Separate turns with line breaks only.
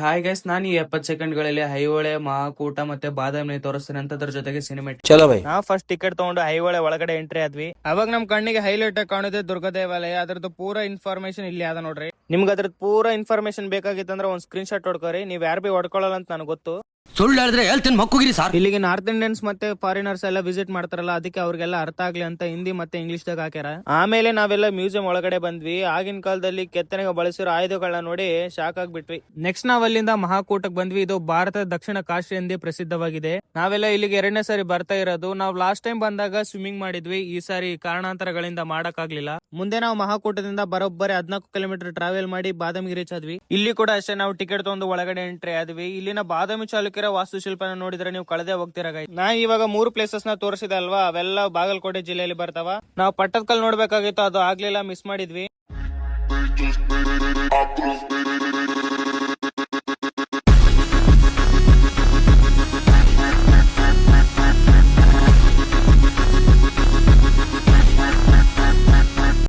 Hi guys, ನಾನು ಈ 70 ಸೆಕೆಂಡ್ಗಳಲ್ಲಿ ಐಹೊಳೆ, ಮಹಾಕೂಟ ಮತ್ತೆ ಬಾದಾಮಿ ತೋರಿಸ್ತೇನೆ ಅಂತ ಅದ್ರ ಜೊತೆಗೆ ಸಿನಿಮೆಟಿಕ್.
ಚಲೋ ಬೈ.
ನಾವು ಫಸ್ಟ್ ಟಿಕೆಟ್ ತಗೊಂಡು ಐಹೊಳೆ ಒಳಗಡೆ ಎಂಟ್ರಿ ಆದ್ವಿ. ಅವಾಗ ನಮ್ ಕಣ್ಣಿಗೆ ಹೈಲೈಟ್ ಆಗಿ ಕಾಣುತ್ತೆ ದುರ್ಗ ದೇವಾಲಯ. ಅದ್ರದ್ದು ಪೂರಾ ಇನ್ಫಾರ್ಮೇಶನ್ ಇಲ್ಲಿ ಅದ ನೋಡ್ರಿ. ನಿಮ್ಗೆ ಅದ್ರದ್ದು ಪೂರಾ ಇನ್ಫಾರ್ಮೇಶನ್ ಬೇಕಾಗಿತ್ತಂದ್ರೆ ಒಂದ್ ಸ್ಕ್ರೀನ್ ಶಾಟ್ ಹೊಡ್ಕೋರಿ. ನೀವ್ ಯಾರು ಬಿ ಹೊಡ್ಕೊಳ್ಳಲ್ಲ ಅಂತ ನನಗೆ ಗೊತ್ತು.
ಸುಳ್ಳು ಹೇಳಿದ್ರೆ ಹೇಳ್ತೇನೆ ಮಕ್ಕುಗಿರಿ ಸಾರ್.
ಇಲ್ಲಿಗೆ ನಾರ್ತ್ ಇಂಡಿಯನ್ಸ್ ಮತ್ತೆ ಫಾರಿನರ್ಸ್ ಎಲ್ಲ ವಿಸಿಟ್ ಮಾಡ್ತಾರಲ್ಲ, ಅದಕ್ಕೆ ಅವ್ರಿಗೆಲ್ಲ ಅರ್ಥ ಆಗ್ಲಿ ಅಂತ ಹಿಂದಿ ಮತ್ತೆ ಇಂಗ್ಲಿಷ್ ದಾಗ ಹಾಕ್ಯಾರ. ಆಮೇಲೆ ನಾವೆಲ್ಲ ಮ್ಯೂಸಿಯಂ ಒಳಗಡೆ ಬಂದ್ವಿ. ಆಗಿನ ಕಾಲದಲ್ಲಿ ಕೆತ್ತನೆಗೆ ಬಳಸಿರೋ ಆಯುಧಗಳನ್ನ ನೋಡಿ ಶಾಕ್ ಆಗ್ಬಿಟ್ವಿ. ನೆಕ್ಸ್ಟ್ ನಾವ್ ಅಲ್ಲಿಂದ ಮಹಾಕೂಟಕ್ಕೆ ಬಂದ್ವಿ. ಇದು ಭಾರತದ ದಕ್ಷಿಣ ಕಾಶಿ ಎಂದೇ ಪ್ರಸಿದ್ಧವಾಗಿದೆ. ನಾವೆಲ್ಲ ಇಲ್ಲಿಗೆ 2ನೇ ಸಾರಿ ಬರ್ತಾ ಇರೋದು. ನಾವು ಲಾಸ್ಟ್ ಟೈಮ್ ಬಂದಾಗ ಸ್ವಿಮ್ಮಿಂಗ್ ಮಾಡಿದ್ವಿ. ಈ ಸಾರಿ ಕಾರಣಾಂತರಗಳಿಂದ ಮಾಡಕ್ ಆಗ್ಲಿಲ್ಲ. ಮುಂದೆ ನಾವು ಮಹಾಕೂಟದಿಂದ ಬರೋಬ್ಬರಿ 14 ಕಿಲೋಮೀಟರ್ ಟ್ರಾವೆಲ್ ಮಾಡಿ ಬಾದಾಮಿ ರೀಚ್ ಆದ್ವಿ. ಇಲ್ಲಿ ಕೂಡ ಅಷ್ಟೇ, ನಾವು ಟಿಕೆಟ್ ತಗೊಂಡು ಒಳಗಡೆ ಎಂಟ್ರಿ ಆದ್ವಿ. ಇಲ್ಲಿನ ಬಾದಾಮಿ ಚಾಲುಕ್ಯರ ವಾಸ್ತುಶಿಲ್ಪನ ನೋಡಿದ್ರೆ ನೀವು ಕಳೆದೇ ಹೋಗ್ತೀರಾ ಗೈಸ್. ನಾ ಇವಾಗ 3 ಪ್ಲೇಸಸ್ ನ ತೋರಿಸಿದೆ ಅಲ್ವಾ, ಅವೆಲ್ಲ ಬಾಗಲಕೋಟೆ ಜಿಲ್ಲೆಯಲ್ಲಿ ಬರ್ತಾವ. ನಾವು ಪಟ್ಟದಕಲ್ ನೋಡ್ಬೇಕಾಗಿತ್ತು, ಅದು ಆಗ್ಲಿಲ್ಲ, ಮಿಸ್ ಮಾಡಿದ್ವಿ.